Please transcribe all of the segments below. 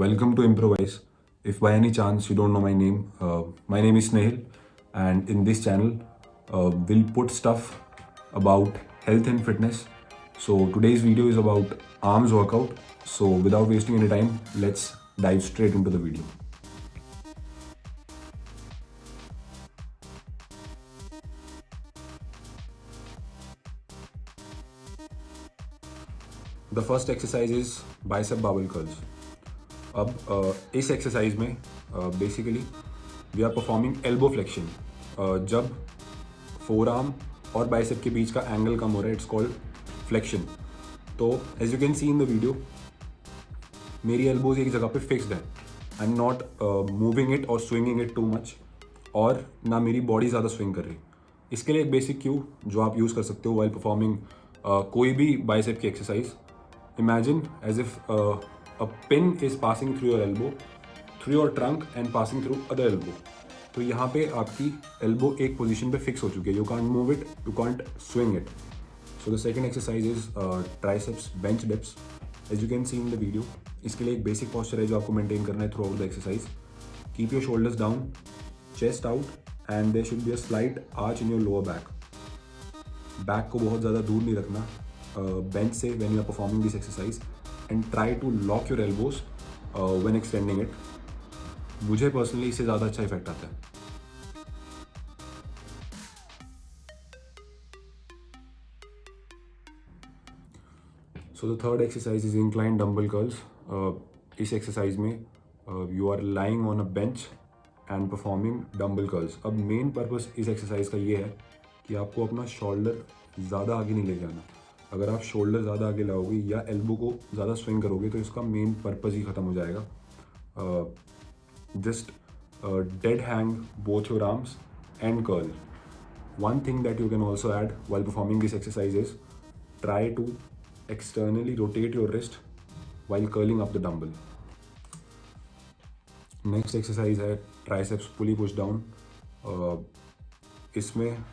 Welcome to Improvise. If by any chance you don't know my name is Snehil, and in this channel, we'll put stuff about health and fitness. So today's video is about arms workout. So without wasting any time, let's dive straight into the video. The first exercise is bicep barbell curls. अब इस exercise में basically we are performing elbow flexion. जब forearm और bicep के बीच का angle कम हो रहा है, इट्स कॉल्ड फ्लेक्शन. तो as you can see in the video, मेरी एल्बोज एक जगह पे फिक्स्ड है. I am not moving it और स्विंगिंग इट टू मच, और ना मेरी बॉडी ज़्यादा स्विंग कर रही. इसके लिए एक बेसिक क्यू जो आप यूज़ कर सकते हो वाइल परफॉर्मिंग कोई भी बाइसेप की exercise. Imagine as if a pin is passing through your elbow, through your trunk and passing through other elbow. तो यहाँ पे आपकी elbow एक पोजीशन पे फिक्स हो चुकी है. You can't move it, you can't swing it. So the second exercise is triceps bench dips. As you can see in the video, इसके लिए एक बेसिक posture है जो आपको मेंटेन करना है throughout the exercise. Keep your shoulders down, chest out, and there should be a slight arch in your lower back. Back को बहुत ज़्यादा दूर नहीं रखना बेंच से when you are performing this exercise. And try to lock your elbows when extending it. मुझे personally इससे ज़्यादा अच्छा इफेक्ट आता है. So the third exercise is inclined dumbbell curls. इस एक्सरसाइज में you are lying on a bench and performing dumbbell curls. अब main purpose इस एक्सरसाइज का ये है कि आपको अपना शोल्डर ज़्यादा आगे नहीं लेके आना. अगर आप शोल्डर ज़्यादा आगे लाओगे या एल्बो को ज़्यादा स्विंग करोगे तो इसका मेन पर्पज़ ही ख़त्म हो जाएगा. Just dead hang both your arms and curl. One thing that you can also add while performing this exercise is try to externally rotate your wrist while curling up the dumbbell. Next exercise है triceps pulley push down. इसमें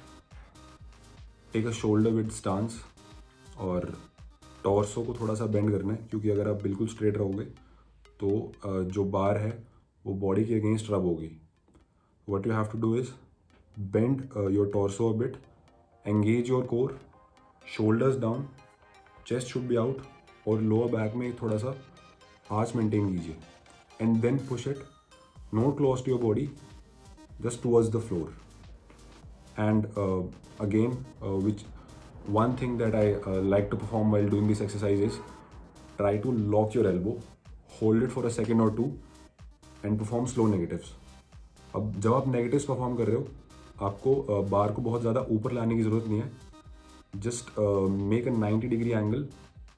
take a shoulder width stance और torso को थोड़ा सा bend करना है, क्योंकि अगर आप बिल्कुल स्ट्रेट रहोगे तो जो बार है वो बॉडी के अगेंस्ट रब होगी. What you have to do is bend your torso a bit, engage your core, shoulders down, chest should be out, और लोअर बैक में थोड़ा सा आर्च मेंटेन कीजिए. And then push it not close to your body, just towards the floor. And again which one thing that I like to perform while doing this exercise is try to lock your elbow, hold it for a second or two and perform slow negatives. अब जब आप negatives perform कर रहे हो, आपको बार को बहुत ज़्यादा ऊपर लाने की ज़रूरत नहीं है. Just make a 90-degree angle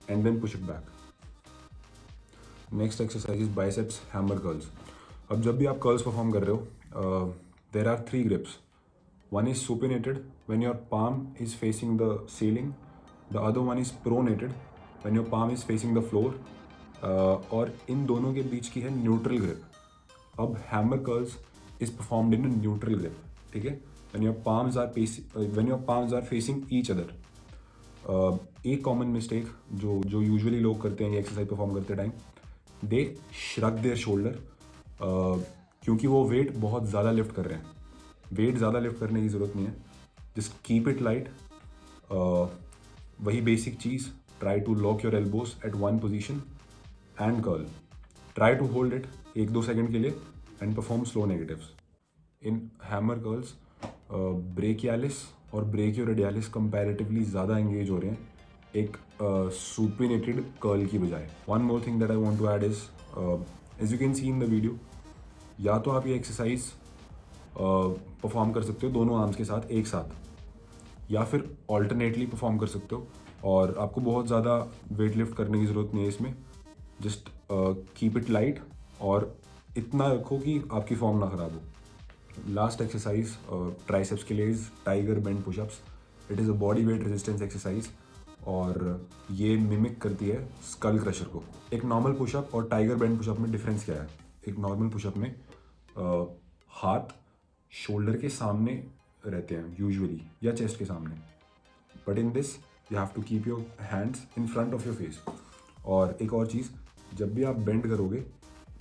and then push it back. Next exercise is biceps hammer curls. अब जब भी आप curls perform कर रहे हो, there are 3 grips. One is supinated when your palm is facing the ceiling. The other one is pronated when your palm is facing the floor. और इन दोनों के बीच की है न्यूट्रल ग्रिप. अब hammer curls is performed in neutral grip. ठीक है, when your palms are facing each other. एक common mistake जो यूजुअली लोग करते हैं ये एक्सरसाइज परफॉर्म करते time, they shrug there shoulder, क्योंकि वो वेट बहुत ज़्यादा लिफ्ट कर रहे हैं. वेट ज़्यादा लिफ्ट करने की ज़रूरत नहीं है. Just keep it light. वही बेसिक चीज़, try to lock your elbows at one position and curl. Try to hold it 1-2 second के लिए and perform slow negatives. In hammer curls brachialis और ब्रेकियोरेडियालिस कंपैरेटिवली ज़्यादा एंगेज हो रहे हैं एक सुपिनेटेड कर्ल की बजाय. One more thing that I want to add is, as you can see in the video, या तो आप ये एक्सरसाइज परफॉर्म कर सकते हो दोनों आर्म्स के साथ एक साथ, या फिर ऑल्टरनेटली परफॉर्म कर सकते हो. और आपको बहुत ज़्यादा वेट लिफ्ट करने की ज़रूरत नहीं है इसमें. जस्ट कीप इट लाइट और इतना रखो कि आपकी फॉर्म ना ख़राब हो. लास्ट एक्सरसाइज ट्राइसेप्स के लिए is tiger bend pushups. It is a body weight resistance exercise और ये मिमिक करती है स्कल क्रशर को. एक नॉर्मल पुशअप और टाइगर बेंड पुशअप में डिफरेंस क्या है? एक नॉर्मल पुशअप में हाथ शोल्डर के सामने रहते हैं यूजुअली, या चेस्ट के सामने. But in this you have to keep your hands in front of your face. और एक और चीज़, जब भी आप बेंड करोगे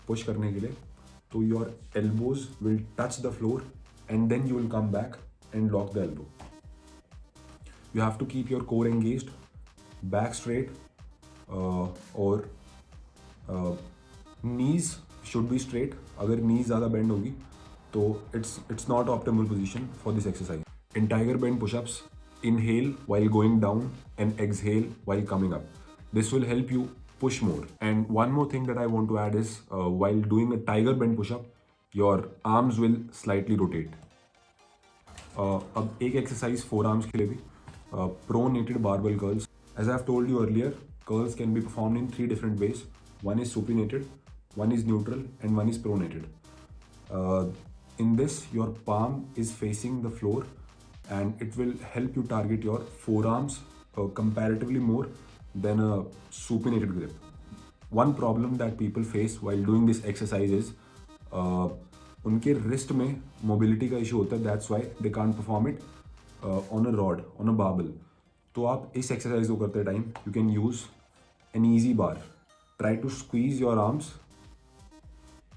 पुश करने के लिए, तो your elbows will touch the floor and then you will come back and lock the elbow. You have to keep your core engaged, back straight, or knees should be straight. अगर knees ज़्यादा bend होगी तो it's not optimal position for this exercise. In tiger bend push-ups, inhale while going down and exhale while coming up. This will help you push more. And one more thing that I want to add is while doing a tiger bend push-up, your arms will slightly rotate. अब एक exercise forearms के लिए भी pronated barbell curls. As I have told you earlier, curls can be performed in 3 different ways. One is supinated, one is neutral, and one is pronated. In this, your palm is facing the floor and it will help you target your forearms comparatively more than a supinated grip. One problem that people face while doing this exercise is उनके wrist में mobility का issue होता है. That's why they can't perform it on a rod, on a barbell. तो आप इस exercise को करते time you can use an easy bar. Try to squeeze your arms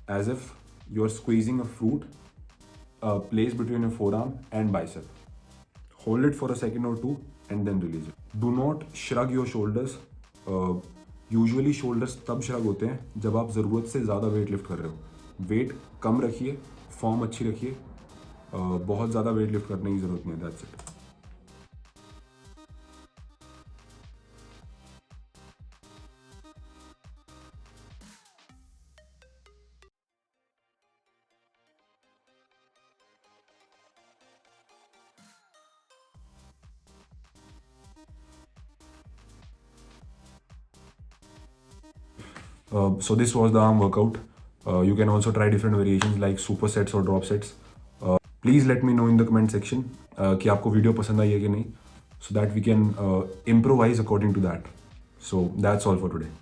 as if you are squeezing a fruit placed between your forearm and bicep. Hold it for a second or two and then release it. Do not shrug your shoulders. Usually shoulders तब shrug होते हैं जब आप ज़रूरत से ज़्यादा weight lift कर रहे हो. वेट कम रखिए, फॉर्म अच्छी रखिए, बहुत ज़्यादा वेट लिफ्ट करने की ज़रूरत नहीं है. That's it. So this was the arm workout. You can also try different variations like supersets or drop sets. Please let me know in the comment section कि आपको वीडियो पसंद आई है कि नहीं, so that we can improvise according to that. So that's all for today.